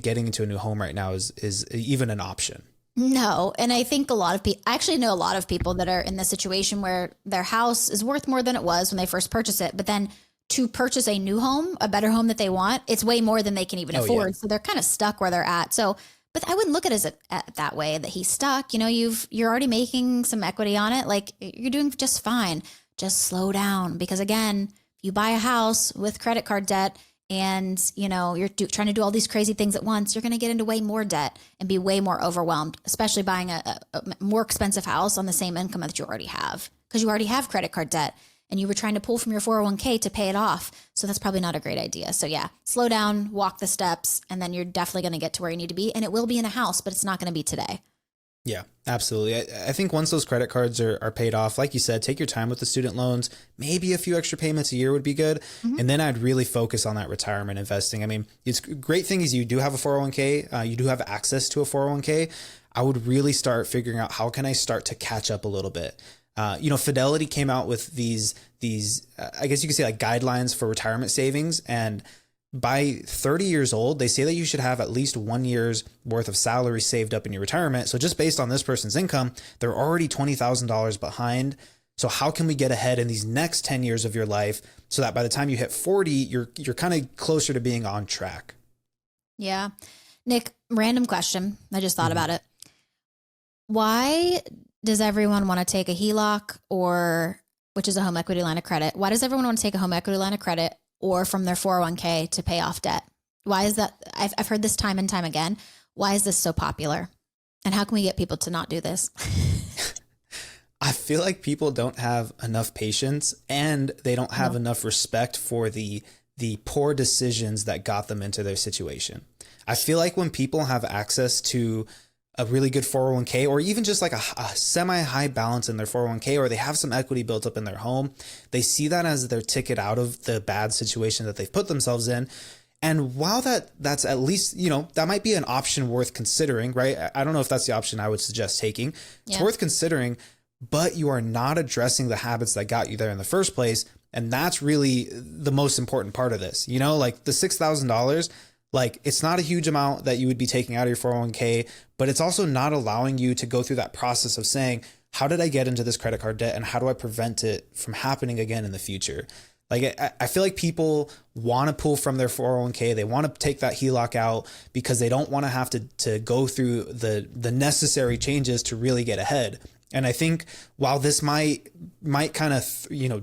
getting into a new home right now is even an option.
No. And I think I actually know a lot of people that are in this situation where their house is worth more than it was when they first purchased it. But then to purchase a new home, a better home that they want, it's way more than they can even afford. Yeah. So they're kind of stuck where they're at. So But I wouldn't look at it at that way that he's stuck. You know, you're already making some equity on it. Like you're doing just fine. Just slow down because again, if you buy a house with credit card debt and you know you're trying to do all these crazy things at once, you're going to get into way more debt and be way more overwhelmed, especially buying a more expensive house on the same income that you already have because you already have credit card debt and you were trying to pull from your 401k to pay it off. So that's probably not a great idea. So yeah, slow down, walk the steps, and then you're definitely going to get to where you need to be. And it will be in a house, but it's not going to be today.
Yeah, absolutely. I think once those credit cards are paid off, like you said, take your time with the student loans. Maybe a few extra payments a year would be good. Mm-hmm. And then I'd really focus on that retirement investing. I mean, it's great thing is you do have a 401k. You do have access to a 401k. I would really start figuring out how can I start to catch up a little bit. You know, Fidelity came out with these I guess you could say like guidelines for retirement savings. And by 30 years old, they say that you should have at least 1 year's worth of salary saved up in your retirement. So just based on this person's income, they're already $20,000 behind. So how can we get ahead in these next 10 years of your life so that by the time you hit 40, you're kind of closer to being on track?
Yeah. Nick, random question. I just thought about it. Why does everyone want to take a HELOC which is a home equity line of credit? Why does everyone want to take a home equity line of credit or from their 401k to pay off debt? Why is that? I've heard this time and time again. Why is this so popular? And how can we get people to not do this?
I feel like people don't have enough patience and they don't have enough respect for the poor decisions that got them into their situation. I feel like when people have access to a really good 401k or even just like a semi-high balance in their 401k, or they have some equity built up in their home, they see that as their ticket out of the bad situation that they've put themselves in. And while that's at least, you know, that might be an option worth considering, right? I don't know if that's the option I would suggest taking. It's worth considering, but you are not addressing the habits that got you there in the first place. And that's really the most important part of this. You know, like the $6,000, like it's not a huge amount that you would be taking out of your 401k, but it's also not allowing you to go through that process of saying, how did I get into this credit card debt and how do I prevent it from happening again in the future? Like, I feel like people want to pull from their 401k. They want to take that HELOC out because they don't want to have to go through the necessary changes to really get ahead. And I think while this might kind of, you know,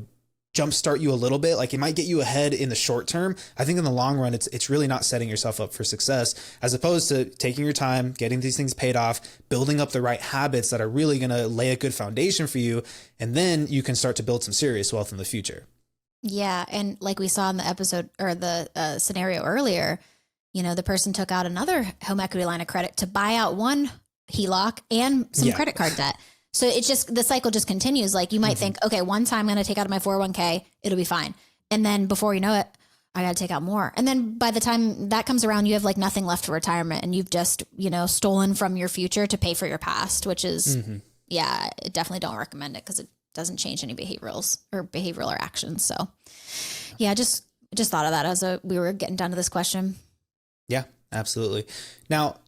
jumpstart you a little bit, like it might get you ahead in the short term, I think in the long run, it's really not setting yourself up for success, as opposed to taking your time, getting these things paid off, building up the right habits that are really going to lay a good foundation for you. And then you can start to build some serious wealth in the future.
Yeah. And like we saw in the episode or the scenario earlier, you know, the person took out another home equity line of credit to buy out one HELOC and some credit card debt. So it's just, the cycle just continues. Like you might think, okay, one time I'm going to take out of my 401k, it'll be fine. And then before you know it, I got to take out more. And then by the time that comes around, you have like nothing left for retirement and you've just, you know, stolen from your future to pay for your past, which is, I definitely don't recommend it because it doesn't change any behavioral or actions. So yeah, just thought of that as we were getting down to this question. Yeah,
absolutely. Now,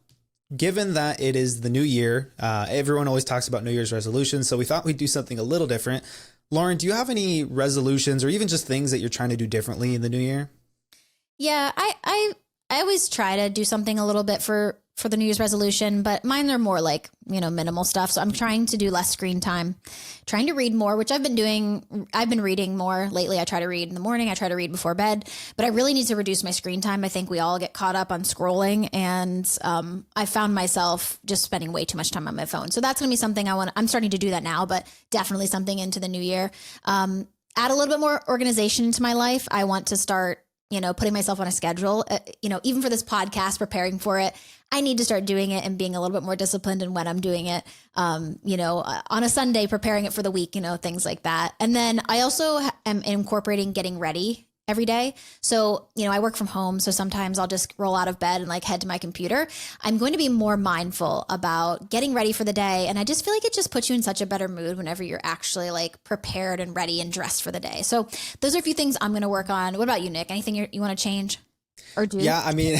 given that it is the new year, everyone always talks about New Year's resolutions. So we thought we'd do something a little different. Lauren, do you have any resolutions or even just things that you're trying to do differently in the new year?
Yeah, I always try to do something a little bit for the New Year's resolution, but mine are more like, you know, minimal stuff. So I'm trying to do less screen time, trying to read more, which I've been doing. I've been reading more lately. I try to read in the morning. I try to read before bed, but I really need to reduce my screen time. I think we all get caught up on scrolling, and I found myself just spending way too much time on my phone. So that's going to be something I'm starting to do that now, but definitely something into the new year. Add a little bit more organization into my life. I want to start, you know, putting myself on a schedule, you know, even for this podcast, preparing for it. I need to start doing it and being a little bit more disciplined in when I'm doing it. You know, on a Sunday, preparing it for the week, you know, things like that. And then I also am incorporating getting ready every day. So, you know, I work from home. So sometimes I'll just roll out of bed and like head to my computer. I'm going to be more mindful about getting ready for the day. And I just feel like it just puts you in such a better mood whenever you're actually like prepared and ready and dressed for the day. So those are a few things I'm going to work on. What about you, Nick? Anything you want to change or do?
Yeah, I mean,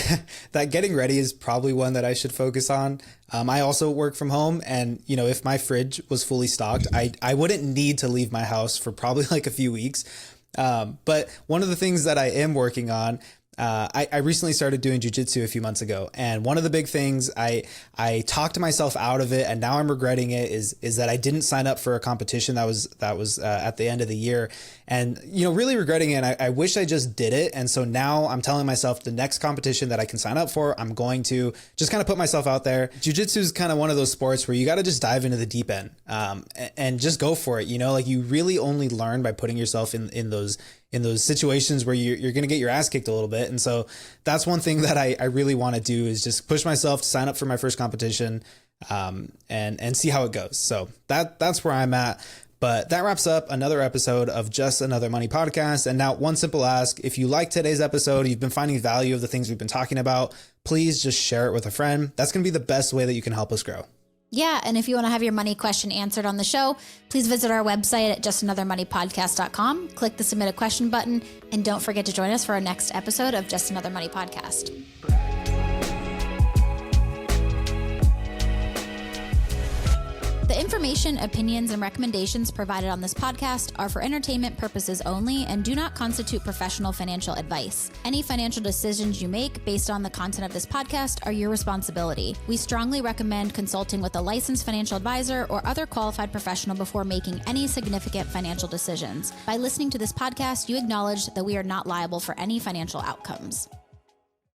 that getting ready is probably one that I should focus on. I also work from home, and, you know, if my fridge was fully stocked, I wouldn't need to leave my house for probably like a few weeks. But one of the things that I am working on, I recently started doing jujitsu a few months ago, and one of the big things I talked myself out of it, and now I'm regretting it, is that I didn't sign up for a competition that was at the end of the year, and really regretting it. And I wish I just did it, and so now I'm telling myself the next competition that I can sign up for, I'm going to just kind of put myself out there. Jiu-jitsu is kind of one of those sports where you got to just dive into the deep end, and just go for it. Like you really only learn by putting yourself in those situations where you're going to get your ass kicked a little bit. And so that's one thing that I really want to do, is just push myself to sign up for my first competition, and see how it goes. So that's where I'm at. But that wraps up another episode of Just Another Money Podcast. And now, one simple ask: if you like today's episode, you've been finding value of the things we've been talking about, please just share it with a friend. That's going to be the best way that you can help us grow.
Yeah, and if you want to have your money question answered on the show, please visit our website at justanothermoneypodcast.com, click the submit a question button, and don't forget to join us for our next episode of Just Another Money Podcast. The information, opinions, and recommendations provided on this podcast are for entertainment purposes only and do not constitute professional financial advice. Any financial decisions you make based on the content of this podcast are your responsibility. We strongly recommend consulting with a licensed financial advisor or other qualified professional before making any significant financial decisions. By listening to this podcast, you acknowledge that we are not liable for any financial outcomes.